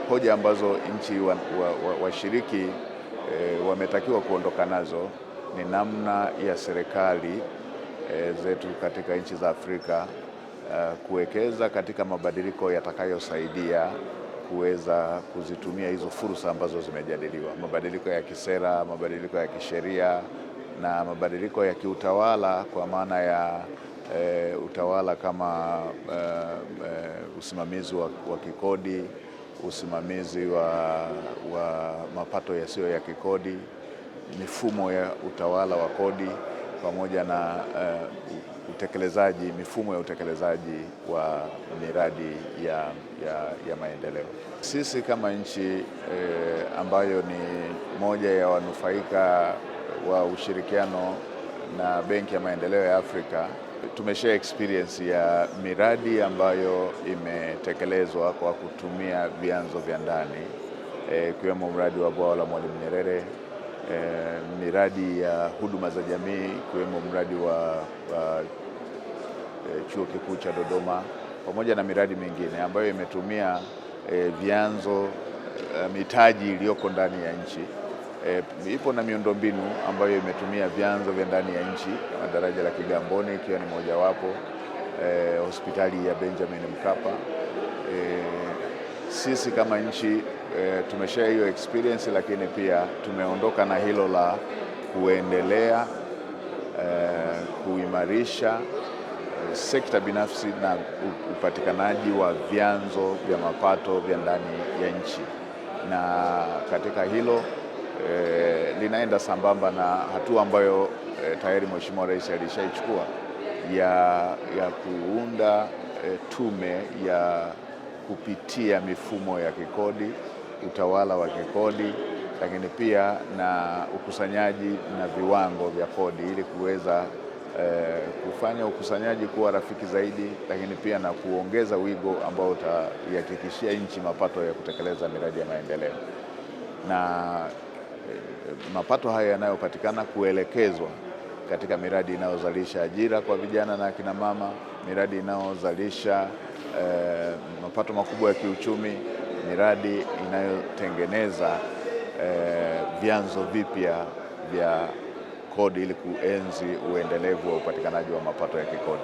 hoja ambazo nchi washiriki wametakiwa kuondoka nazo ni namna ya serikali zetu katika nchi za Afrika kuwekeza katika mabadiliko yatakayosaidia kuweza kuzitumia hizo fursa ambazo zimejadiliwa, mabadiliko ya kisera, mabadiliko ya kisheria na mabadiliko ya kiutawala, kwa maana ya utawala kama usimamizi wa kikodi, usimamizi wa mapato yasiyo ya kikodi, mifumo ya utawala wa kodi, pamoja na mifumo ya utekelezaji wa miradi ya maendeleo. Sisi kama nchi ambayo ni moja ya wanufaika wa ushirikiano na Benki ya Maendeleo ya Afrika, tumeshare experience ya miradi ambayo imetekelezwa kwa kutumia vyanzo vya ndani, ikiwemo mradi wa bwawa la Mwalimu Nyerere, miradi ya huduma za jamii, ikiwemo mradi wa Chuo Kikuu cha Dodoma, pamoja na miradi mingine ambayo imetumia vyanzo mitaji iliyoko ndani ya nchi. Ipo na miundombinu ambayo imetumia vyanzo vya ndani ya nchi, kama daraja la Kigamboni ikiwa ni mojawapo, hospitali ya Benjamin Mkapa. Sisi kama nchi tumeshare hiyo experience, lakini pia tumeondoka na hilo la kuendelea kuimarisha sekta binafsi na upatikanaji wa vyanzo vya mapato vya ndani ya nchi, na katika hilo linaenda sambamba na hatua ambayo tayari Mheshimiwa Rais alishaichukua ya kuunda tume ya kupitia mifumo ya kikodi, utawala wa kikodi, lakini pia na ukusanyaji na viwango vya kodi, ili kuweza kufanya ukusanyaji kuwa rafiki zaidi, lakini pia na kuongeza wigo ambao utaihakikishia nchi mapato ya kutekeleza miradi ya maendeleo. Na mapato haya yanayopatikana kuelekezwa katika miradi inayozalisha ajira kwa vijana na akina mama, miradi inayozalisha mapato makubwa ya kiuchumi, miradi inayotengeneza vyanzo vipya vya kodi ili kuenzi uendelevu wa upatikanaji wa mapato ya kikodi.